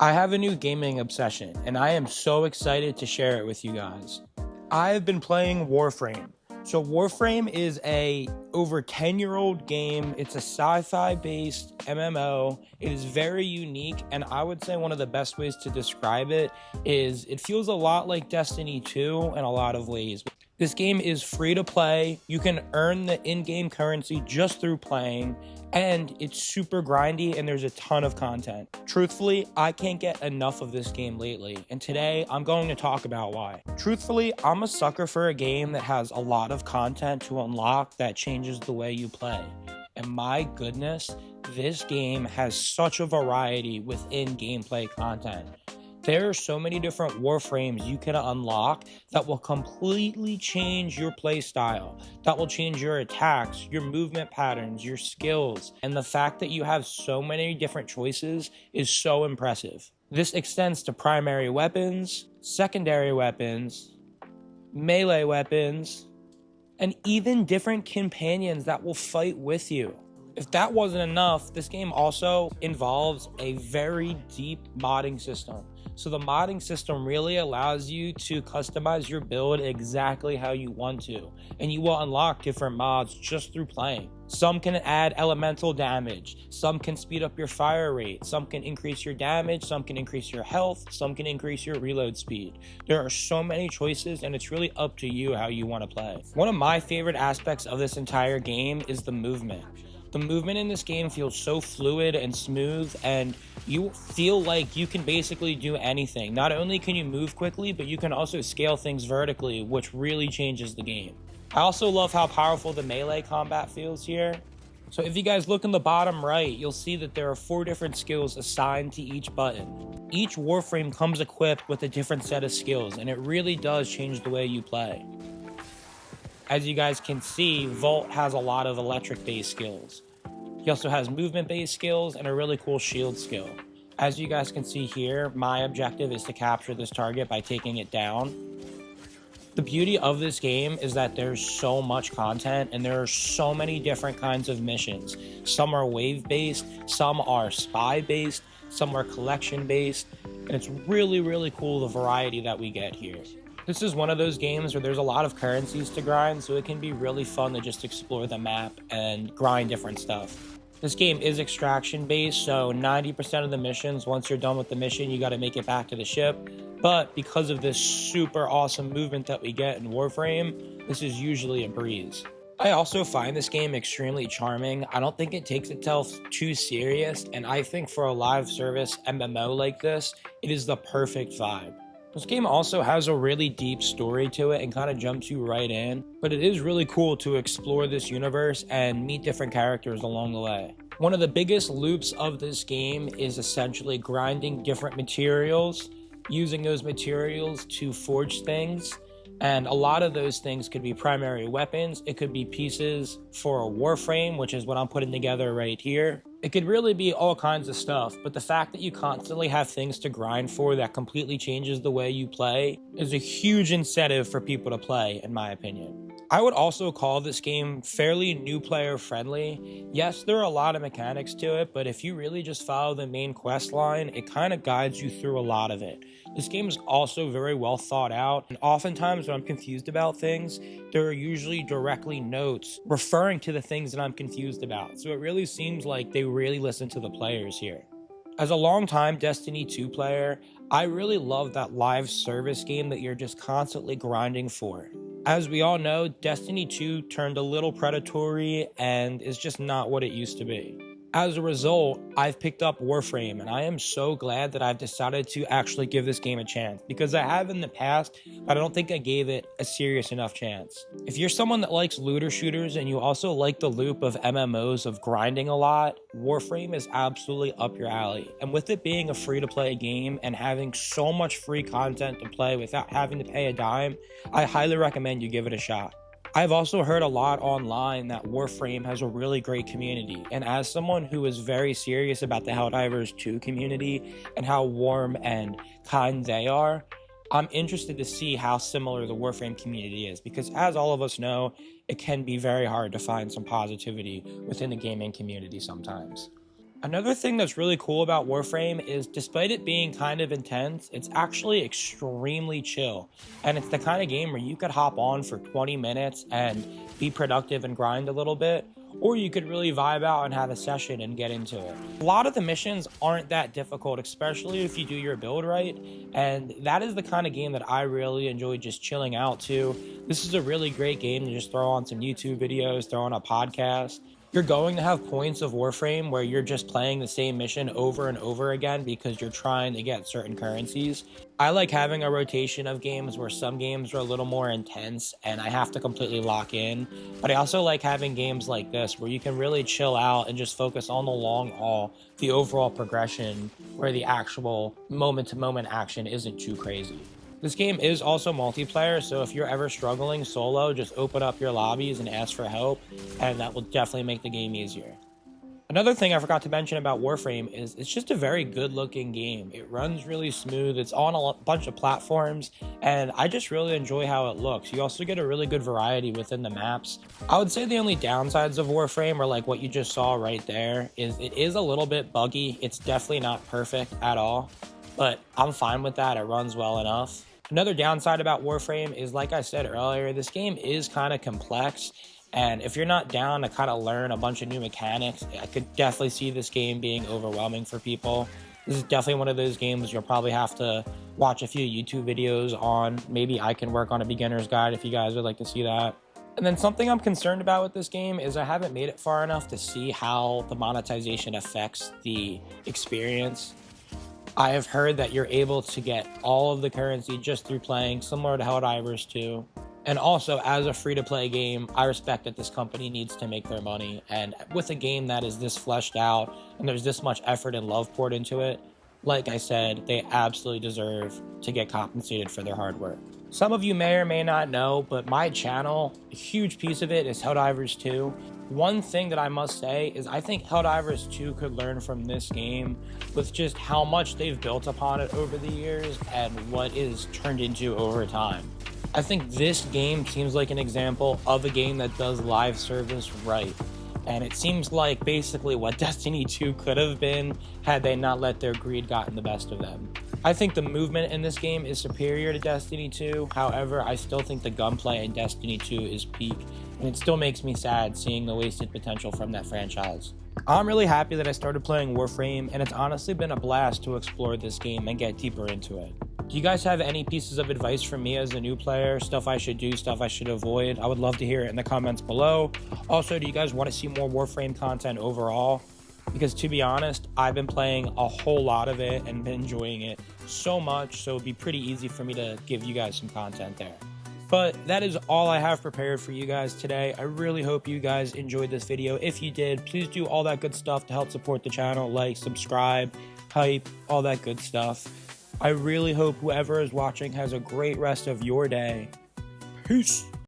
I have a new gaming obsession, and I am so excited to share it with you guys. I've been playing Warframe. So Warframe is a over 10-year-old game. It's a sci-fi based MMO. It is very unique, and I would say one of the best ways to describe it is it feels a lot like Destiny 2 in a lot of ways. This game is free to play. You can earn the in-game currency just through playing, and it's super grindy and there's a ton of content. Truthfully, I can't get enough of this game lately, and today I'm going to talk about why. Truthfully, I'm a sucker for a game that has a lot of content to unlock that changes the way you play. And my goodness, this game has such a variety within gameplay content. There are so many different Warframes you can unlock that will completely change your playstyle, that will change your attacks, your movement patterns, your skills, and the fact that you have so many different choices is so impressive. This extends to primary weapons, secondary weapons, melee weapons, and even different companions that will fight with you. If that wasn't enough, this game also involves a very deep modding system. So the modding system really allows you to customize your build exactly how you want to, and you will unlock different mods just through playing. Some can add elemental damage, some can speed up your fire rate, some can increase your damage, some can increase your health, some can increase your reload speed. There are so many choices, and it's really up to you how you want to play. One of my favorite aspects of this entire game is the movement. The movement in this game feels so fluid and smooth, and you feel like you can basically do anything. Not only can you move quickly, but you can also scale things vertically, which really changes the game. I also love how powerful the melee combat feels here. So if you guys look in the bottom right, you'll see that there are 4 different skills assigned to each button. Each Warframe comes equipped with a different set of skills, and it really does change the way you play. As you guys can see, Volt has a lot of electric-based skills. He also has movement-based skills and a really cool shield skill. As you guys can see here, my objective is to capture this target by taking it down. The beauty of this game is that there's so much content and there are so many different kinds of missions. Some are wave-based, some are spy-based, some are collection-based, and it's really, really cool the variety that we get here. This is one of those games where there's a lot of currencies to grind, so it can be really fun to just explore the map and grind different stuff. This game is extraction based, so 90% of the missions, once you're done with the mission, you got to make it back to the ship. But because of this super awesome movement that we get in Warframe, this is usually a breeze. I also find this game extremely charming. I don't think it takes itself too serious, and I think for a live service MMO like this, it is the perfect vibe. This game also has a really deep story to it and kind of jumps you right in, but it is really cool to explore this universe and meet different characters along the way. One of the biggest loops of this game is essentially grinding different materials, using those materials to forge things, and a lot of those things could be primary weapons, it could be pieces for a Warframe, which is what I'm putting together right here. It could really be all kinds of stuff, but the fact that you constantly have things to grind for that completely changes the way you play is a huge incentive for people to play, in my opinion. I would also call this game fairly new player friendly. Yes, there are a lot of mechanics to it, but if you really just follow the main quest line, it kind of guides you through a lot of it. This game is also very well thought out, and oftentimes when I'm confused about things, there are usually directly notes referring to the things that I'm confused about. So it really seems like they really listen to the players here. As a longtime Destiny 2 player, I really love that live service game that you're just constantly grinding for. As we all know, Destiny 2 turned a little predatory and is just not what it used to be. As a result, I've picked up Warframe, and I am so glad that I've decided to actually give this game a chance, because I have in the past, but I don't think I gave it a serious enough chance. If you're someone that likes looter shooters and you also like the loop of MMOs of grinding a lot, Warframe is absolutely up your alley. And with it being a free-to-play game and having so much free content to play without having to pay a dime, I highly recommend you give it a shot. I've also heard a lot online that Warframe has a really great community, and as someone who is very serious about the Helldivers 2 community and how warm and kind they are, I'm interested to see how similar the Warframe community is, because as all of us know, it can be very hard to find some positivity within the gaming community sometimes. Another thing that's really cool about Warframe is despite it being kind of intense, it's actually extremely chill. And it's the kind of game where you could hop on for 20 minutes and be productive and grind a little bit, or you could really vibe out and have a session and get into it. A lot of the missions aren't that difficult, especially if you do your build right. And that is the kind of game that I really enjoy just chilling out to. This is a really great game to just throw on some YouTube videos, throw on a podcast. You're going to have points of Warframe where you're just playing the same mission over and over again because you're trying to get certain currencies. I like having a rotation of games where some games are a little more intense and I have to completely lock in. But I also like having games like this where you can really chill out and just focus on the long haul, the overall progression, where the actual moment-to-moment action isn't too crazy. This game is also multiplayer, so if you're ever struggling solo, just open up your lobbies and ask for help, and that will definitely make the game easier. Another thing I forgot to mention about Warframe is it's just a very good looking game. It runs really smooth, it's on a bunch of platforms, and I just really enjoy how it looks. You also get a really good variety within the maps. I would say the only downsides of Warframe are like what you just saw right there, is it is a little bit buggy. It's definitely not perfect at all, but I'm fine with that, it runs well enough. Another downside about Warframe is, like I said earlier, this game is kind of complex, and if you're not down to kind of learn a bunch of new mechanics, I could definitely see this game being overwhelming for people. This is definitely one of those games you'll probably have to watch a few YouTube videos on. Maybe I can work on a beginner's guide if you guys would like to see that. And then something I'm concerned about with this game is I haven't made it far enough to see how the monetization affects the experience. I have heard that you're able to get all of the currency just through playing, similar to Helldivers 2. And also, as a free-to-play game, I respect that this company needs to make their money. And with a game that is this fleshed out and there's this much effort and love poured into it, like I said, they absolutely deserve to get compensated for their hard work. Some of you may or may not know, but my channel, a huge piece of it is Helldivers 2. One thing that I must say is I think Helldivers 2 could learn from this game with just how much they've built upon it over the years and what is turned into over time. I think this game seems like an example of a game that does live service right. And it seems like basically what Destiny 2 could have been had they not let their greed gotten the best of them. I think the movement in this game is superior to Destiny 2. However, I still think the gunplay in Destiny 2 is peak, and it still makes me sad seeing the wasted potential from that franchise. I'm really happy that I started playing Warframe, and it's honestly been a blast to explore this game and get deeper into it. Do you guys have any pieces of advice for me as a new player? Stuff I should do, stuff I should avoid? I would love to hear it in the comments below. Also, do you guys want to see more Warframe content overall? Because to be honest, I've been playing a whole lot of it and been enjoying it so much, so it'd be pretty easy for me to give you guys some content there. But that is all I have prepared for you guys today. I really hope you guys enjoyed this video. If you did, please do all that good stuff to help support the channel, like, subscribe, hype, all that good stuff. I really hope whoever is watching has a great rest of your day. Peace.